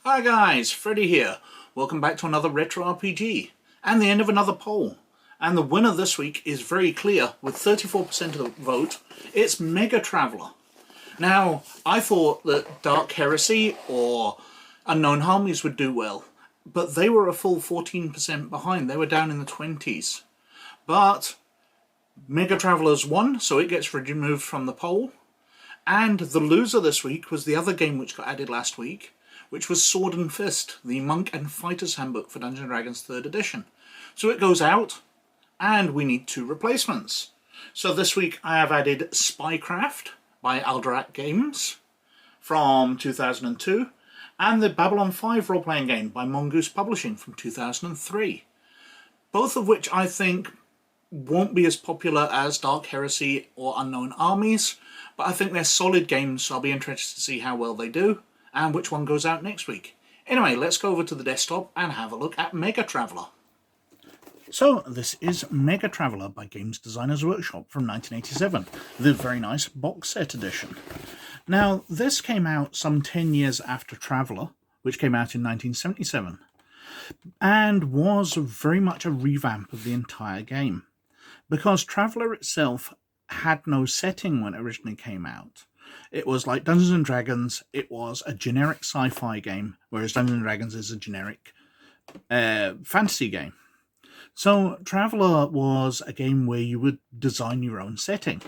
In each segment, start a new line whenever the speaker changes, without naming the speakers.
Hi guys, Freddy here. Welcome back to another Retro RPG and the end of another poll. And the winner this week is very clear with 34% of the vote. It's MegaTraveller. Now, I thought that Dark Heresy or Unknown Armies would do well, but they were a full 14% behind. They were down in the 20s. But MegaTraveller's won, so it gets removed from the poll. And the loser this week was the other game which got added last week, which was Sword and Fist, the Monk and Fighter's Handbook for Dungeons & Dragons 3rd edition. So it goes out, and we need 2 replacements. So this week I have added Spycraft by Alderac Games from 2002, and the Babylon 5 role-playing game by Mongoose Publishing from 2003. Both of which I think won't be as popular as Dark Heresy or Unknown Armies, but I think they're solid games, so I'll be interested to see how well they do, and which one goes out next week. Anyway, let's go over to the desktop and have a look at MegaTraveller. So, this is MegaTraveller by Games Designers Workshop from 1987, the very nice box set edition. Now, this came out some 10 years after Traveller, which came out in 1977, and was very much a revamp of the entire game. Because Traveller itself had no setting when it originally came out. It was like Dungeons & Dragons, it was a generic sci-fi game, whereas Dungeons & Dragons is a generic fantasy game. So Traveller was a game where you would design your own setting.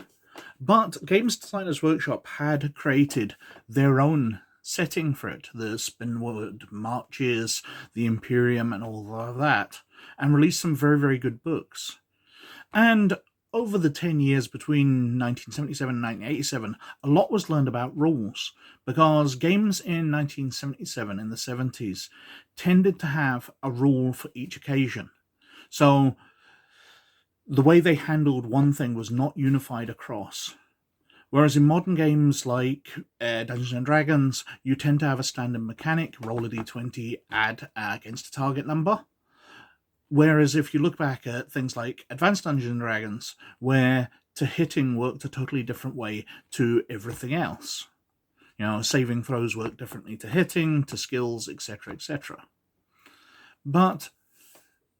But Games Designers Workshop had created their own setting for it, the Spinward Marches, the Imperium and all of that, and released some very, very good books. And over the 10 years between 1977 and 1987, a lot was learned about rules, because games in 1977, in the 70s, tended to have a rule for each occasion. So the way they handled one thing was not unified across. Whereas in modern games like Dungeons & Dragons, you tend to have a standard mechanic, roll a d20, add against a target number. Whereas if you look back at things like Advanced Dungeons & Dragons, where to hitting worked a totally different way to everything else. You know, saving throws work differently to hitting, to skills, etc., etc. But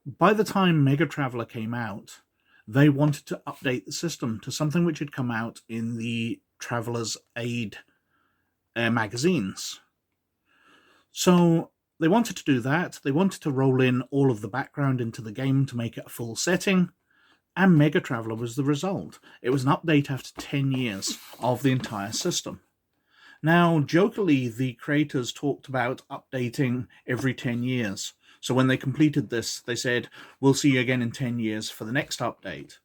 by the time MegaTraveller came out, they wanted to update the system to something which had come out in the Traveller's Aid magazines. So they wanted to do that. They wanted to roll in all of the background into the game to make it a full setting, and MegaTraveller was the result. It was an update after 10 years of the entire system. Now, jokingly, the creators talked about updating every 10 years. So when they completed this, they said, we'll see you again in 10 years for the next update.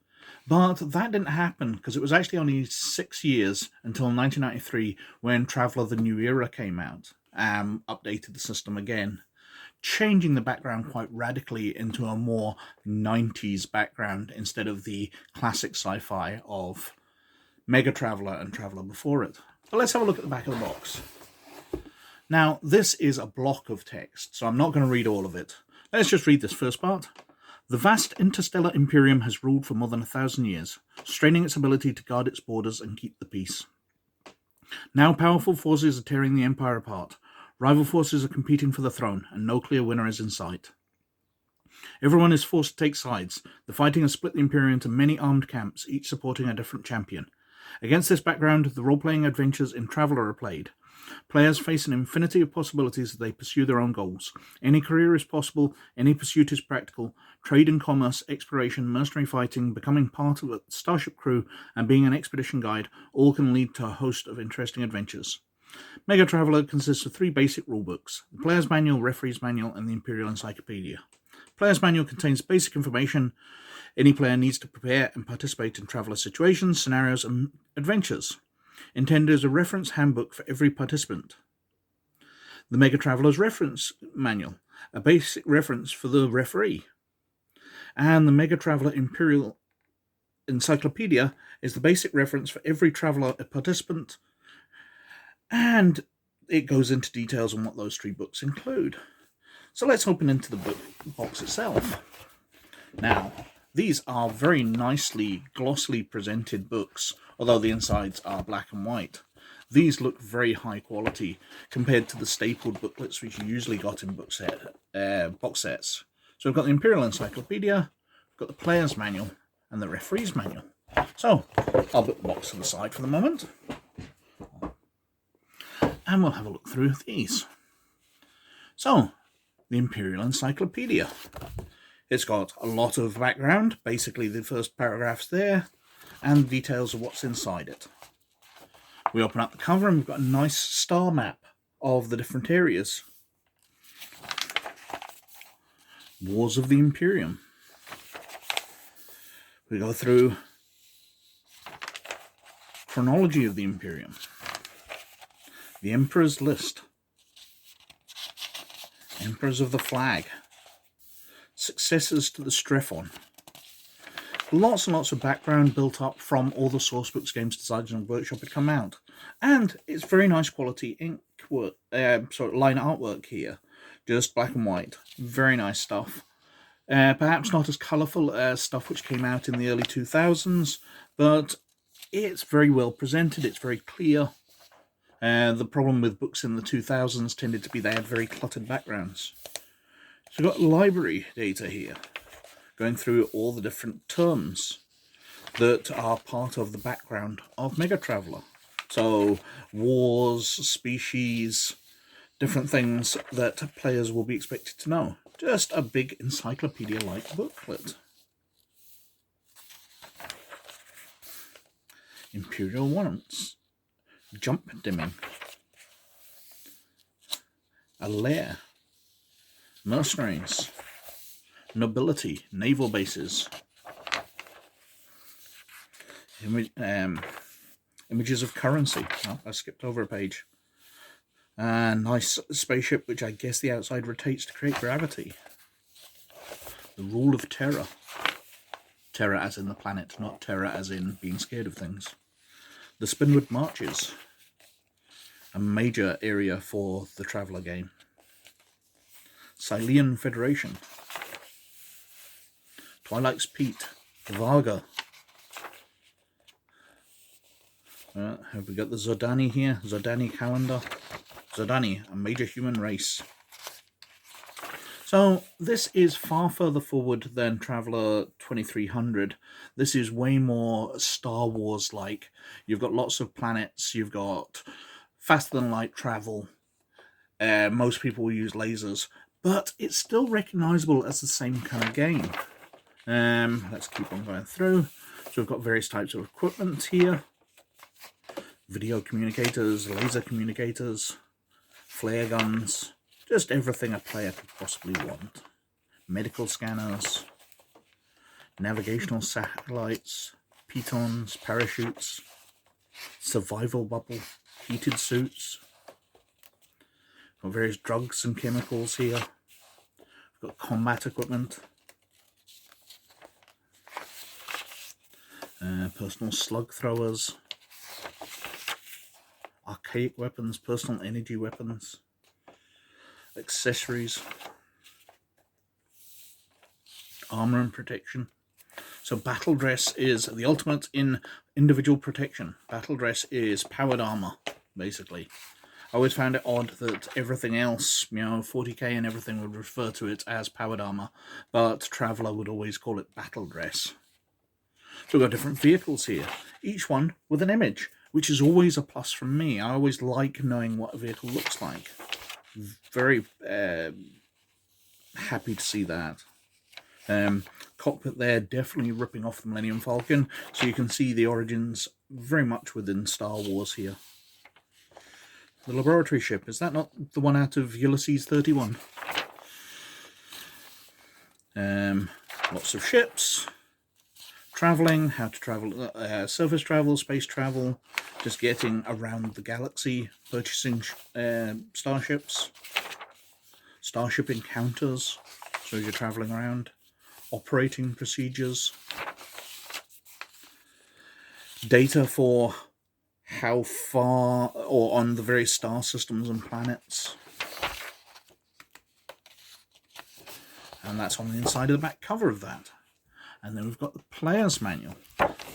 But that didn't happen, because it was actually only 6 years until 1993 when Traveller the New Era came out. Updated the system again, changing the background quite radically into a more 90s background instead of the classic sci-fi of MegaTraveller and Traveller before it. But let's have a look at the back of the box. Now, this is a block of text, so I'm not going to read all of it. Let's just read this first part. The vast interstellar Imperium has ruled for more than 1,000 years, straining its ability to guard its borders and keep the peace. Now powerful forces are tearing the Empire apart. Rival forces are competing for the throne, and no clear winner is in sight. Everyone is forced to take sides. The fighting has split the Imperium into many armed camps, each supporting a different champion. Against this background, the role-playing adventures in Traveller are played. Players face an infinity of possibilities as they pursue their own goals. Any career is possible, any pursuit is practical. Trade and commerce, exploration, mercenary fighting, becoming part of a starship crew, and being an expedition guide all can lead to a host of interesting adventures. MegaTraveller consists of 3 basic rulebooks: the Player's Manual, Referee's Manual, and the Imperial Encyclopedia. Player's Manual contains basic information any player needs to prepare and participate in Traveller situations, scenarios, and adventures. Intended as a reference handbook for every participant. The MegaTraveller's Reference Manual, a basic reference for the referee. And the MegaTraveller Imperial Encyclopedia is the basic reference for every Traveller participant, and it goes into details on what those 3 books include. So let's open into the box itself. Now, these are very nicely, glossily presented books, although the insides are black and white. These look very high quality compared to the stapled booklets which you usually got in box sets. So we've got the Imperial Encyclopedia, we've got the Player's Manual, and the Referee's Manual. So I'll put the box to the side for the moment, and we'll have a look through these. So, the Imperial Encyclopedia. It's got a lot of background, basically the first paragraphs there, and details of what's inside it. We open up the cover and we've got a nice star map of the different areas. Wars of the Imperium. We go through chronology of the Imperium. The Emperor's List. Emperors of the Flag. Successors to the Strephon. Lots and lots of background built up from all the sourcebooks Games Designers and Workshop had come out. And it's very nice quality ink work, line artwork here. Just black and white. Very nice stuff. Perhaps not as colourful as stuff which came out in the early 2000s, but it's very well presented, it's very clear. The problem with books in the 2000s tended to be they had very cluttered backgrounds. So we've got library data here, going through all the different terms that are part of the background of MegaTraveller. So wars, species, different things that players will be expected to know. Just a big encyclopedia-like booklet. Imperial warrants. Jump dimming. A lair. Mercenaries. Nobility. Naval bases. Images of currency. Oh, I skipped over a page. Nice spaceship, which I guess the outside rotates to create gravity. The rule of terror. Terror as in the planet, not terror as in being scared of things. The Spinward Marches. A major area for the Traveller game. Sláine Federation. Twilight's Peak. Varga. Have we got the Zodani here? Zodani calendar. Zodani, a major human race. So this is far further forward than Traveller 2300. This is way more Star Wars like. You've got lots of planets, you've got faster than light travel. Most people will use lasers, but it's still recognizable as the same kind of game. Let's keep on going through. So we've got various types of equipment here. Video communicators, laser communicators, flare guns, just everything a player could possibly want. Medical scanners, navigational satellites, pitons, parachutes, survival bubble, heated suits. Got various drugs and chemicals here. We've got combat equipment. Personal slug throwers. Archaic weapons, personal energy weapons. Accessories. Armor and protection. So battle dress is the ultimate in individual protection. Battle dress is powered armor, basically. I always found it odd that everything else, 40k and everything would refer to it as powered armor, but Traveller would always call it battle dress. So we've got different vehicles here, each one with an image, which is always a plus from me. I always like knowing what a vehicle looks like. Very happy to see that. Cockpit there, definitely ripping off the Millennium Falcon, so you can see the origins very much within Star Wars here. The laboratory ship, is that not the one out of Ulysses 31? Lots of ships. Traveling, how to travel, surface travel, space travel, just getting around the galaxy, purchasing starships, starship encounters, so as you're traveling around, operating procedures, data for how far, or on the various star systems and planets. And that's on the inside of the back cover of that. And then we've got the player's manual.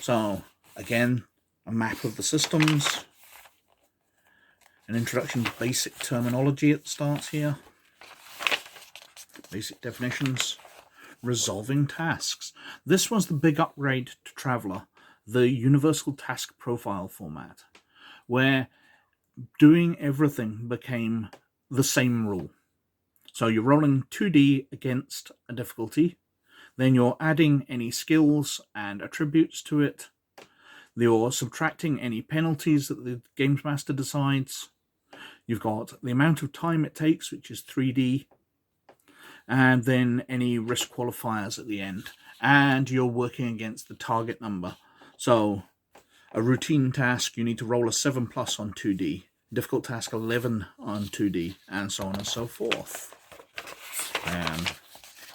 So, again, a map of the systems. An introduction to basic terminology at the start here. Basic definitions. Resolving tasks. This was the big upgrade to Traveller, the universal task profile format, where doing everything became the same rule. So you're rolling 2D against a difficulty, then you're adding any skills and attributes to it, you're subtracting any penalties that the Games Master decides, you've got the amount of time it takes, which is 3D, and then any risk qualifiers at the end, and you're working against the target number. So a routine task, you need to roll a 7+ on 2D, difficult task 11 on 2D, and so on and so forth.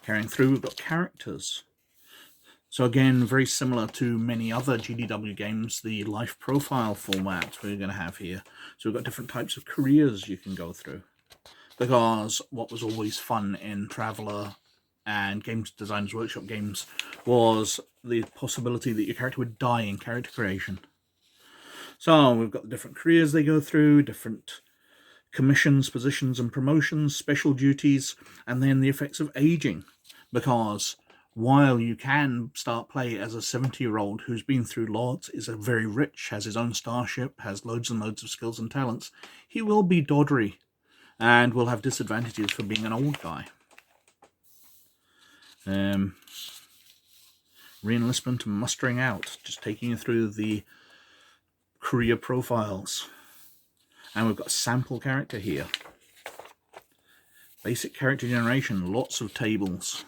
Carrying through, we've got characters. So again, very similar to many other GDW games, the life profile format we're going to have here. So we've got different types of careers you can go through. Because what was always fun in Traveller and Games Designers Workshop games was the possibility that your character would die in character creation. So we've got the different careers they go through, different commissions, positions and promotions, special duties, and then the effects of aging. Because while you can start play as a 70-year-old who's been through lots, is a very rich, has his own starship, has loads and loads of skills and talents, he will be doddery and will have disadvantages for being an old guy. Re-enlistment and mustering out, just taking you through the career profiles. And we've got a sample character here. Basic character generation, lots of tables.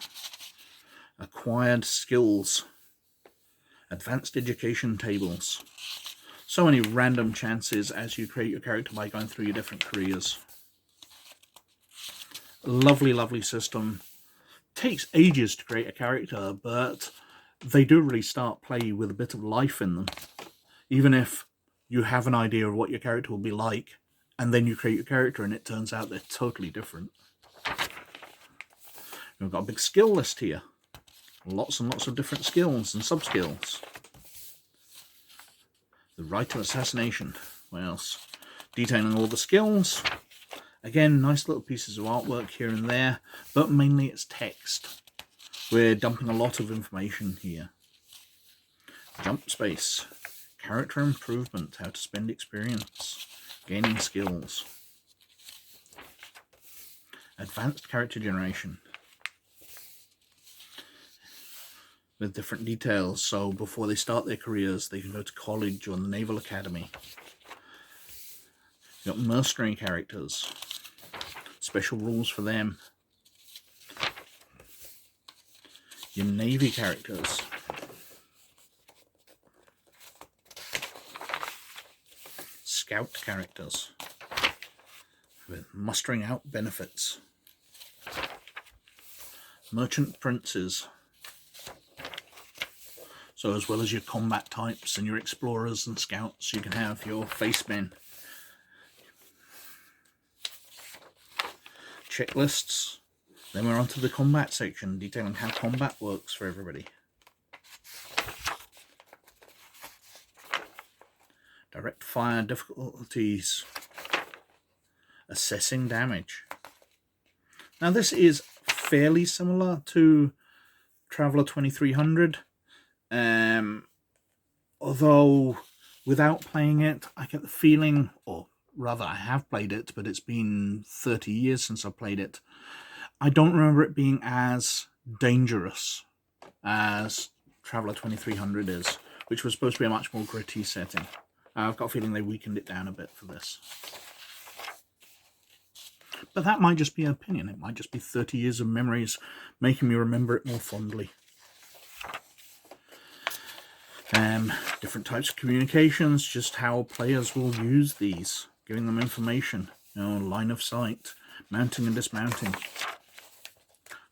Acquired skills. Advanced education tables. So many random chances as you create your character by going through your different careers. Lovely, lovely system. Takes ages to create a character, but they do really start play with a bit of life in them. Even if you have an idea of what your character will be like, and then you create your character and it turns out they're totally different. We've got a big skill list here. Lots and lots of different skills and sub-skills. The Rite of Assassination. What else? Detailing all the skills. Again, nice little pieces of artwork here and there, but mainly it's text. We're dumping a lot of information here. Jump space. Character improvement. How to spend experience. Gaining skills. Advanced character generation. With different details, so before they start their careers, they can go to college or the Naval Academy. You've got mercenary characters. Special rules for them. Your Navy characters. Scout characters. With mustering out benefits. Merchant princes. So as well as your combat types and your explorers and scouts, you can have your facemen. Checklists. Then we're on to the combat section, detailing how combat works for everybody. Direct fire difficulties. Assessing damage. Now this is fairly similar to Traveller 2300, although without playing it, I get the feeling, or rather I have played it, but it's been 30 years since I played it. I don't remember it being as dangerous as Traveller 2300 is, which was supposed to be a much more gritty setting. I've got a feeling they weakened it down a bit for this. But that might just be an opinion. It might just be 30 years of memories making me remember it more fondly. Different types of communications, just how players will use these, giving them information, line of sight, mounting and dismounting,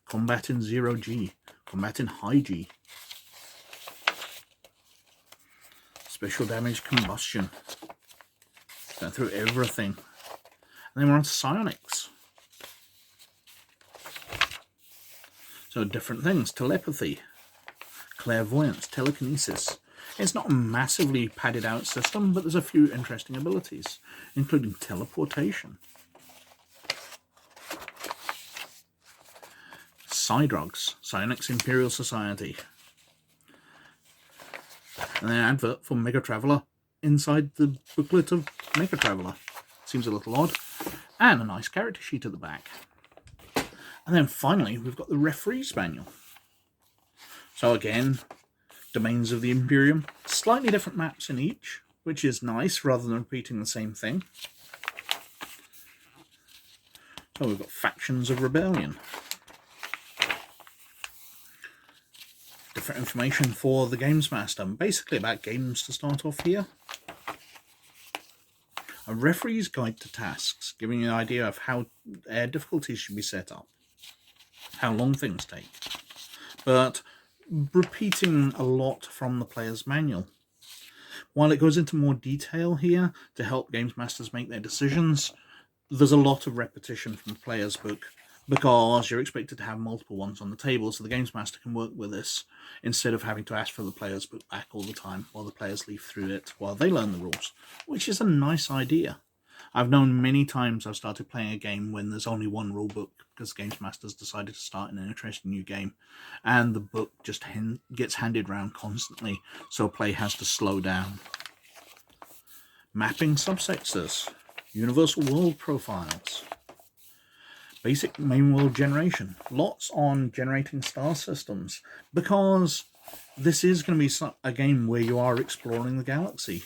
combat in 0G, combat in high G, special damage combustion, going through everything. And then we're on to psionics. So different things, telepathy, clairvoyance, telekinesis, It's not a massively padded out system, but there's a few interesting abilities, including teleportation, Sidrugs, Psionic's Imperial Society, and an advert for MegaTraveller inside the booklet of MegaTraveller. Seems a little odd. And a nice character sheet at the back. And then finally, we've got the referee's manual. So again, domains of the Imperium, slightly different maps in each, which is nice rather than repeating the same thing. So we've got factions of rebellion. Different information for the Games Master, basically about games to start off here. A referee's guide to tasks, giving you an idea of how difficulties should be set up, how long things take, but repeating a lot from the player's manual. While it goes into more detail here to help Games Masters make their decisions, there's a lot of repetition from the player's book, because you're expected to have multiple ones on the table, so the Games Master can work with this instead of having to ask for the player's book back all the time while the players leaf through it while they learn the rules, which is a nice idea. I've known many times I've started playing a game when there's only one rule book because Games Master's decided to start an interesting new game, and the book just gets handed around constantly, so play has to slow down. Mapping subsectors, universal world profiles, basic main world generation, lots on generating star systems, because this is going to be a game where you are exploring the galaxy.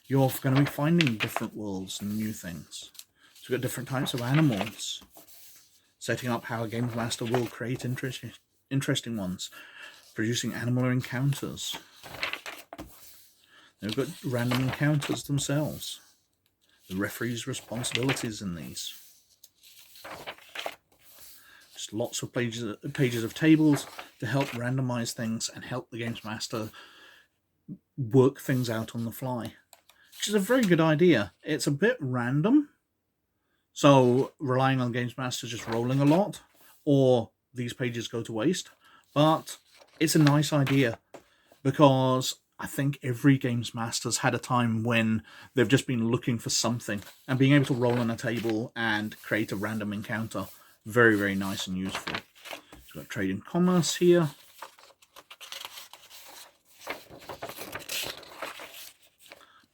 You're going to be finding different worlds and new things. So we've got different types of animals, setting up how a Games Master will create interesting ones, producing animal encounters. Then we've got random encounters themselves, the referee's responsibilities in these. Just lots of pages of tables to help randomize things and help the Games Master work things out on the fly, which is a very good idea. It's a bit random, so relying on Games Master just rolling a lot, or these pages go to waste, but it's a nice idea because I think every Games Master's had a time when they've just been looking for something, and being able to roll on a table and create a random encounter, very, very nice and useful. So we've got trade and commerce here.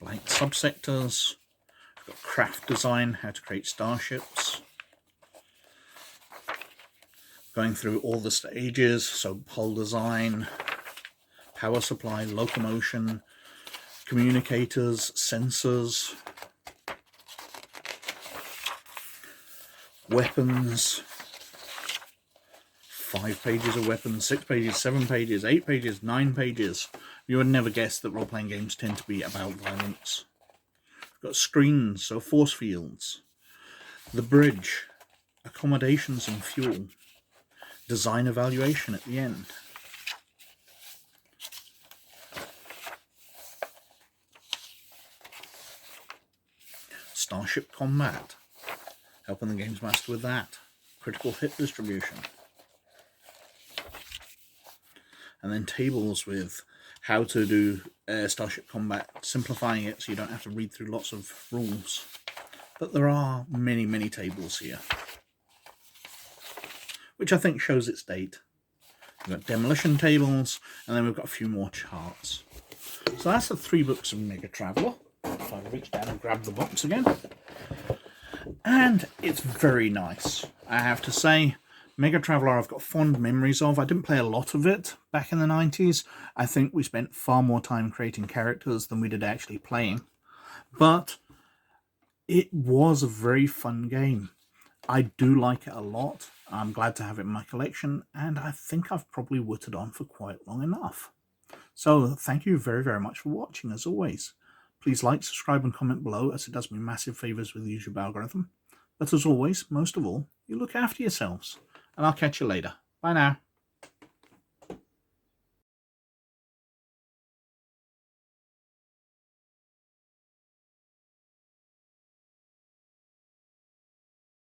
Blank subsectors. We've got craft design, how to create starships. Going through all the stages, so hull design, power supply, locomotion, communicators, sensors, weapons, 5 pages of weapons, 6 pages, 7 pages, 8 pages, 9 pages. You would never guess that role-playing games tend to be about violence. We've got screens, so force fields, the bridge, accommodations and fuel, design evaluation at the end. Starship combat, helping the Games Master with that. Critical hit distribution. And then tables with how to do Starship combat, simplifying it so you don't have to read through lots of rules. But there are many, many tables here, which I think shows its date. We've got demolition tables, and then we've got a few more charts. So that's the 3 books of MegaTraveller. If I reach down and grab the box again. And it's very nice, I have to say. MegaTraveller I've got fond memories of. I didn't play a lot of it back in the 90s. I think we spent far more time creating characters than we did actually playing. But it was a very fun game. I do like it a lot. I'm glad to have it in my collection, and I think I've probably whittled on for quite long enough. So thank you very, very much for watching, as always. Please like, subscribe and comment below, as it does me massive favours with the YouTube algorithm. But as always, most of all, you look after yourselves. And I'll catch you later. Bye now.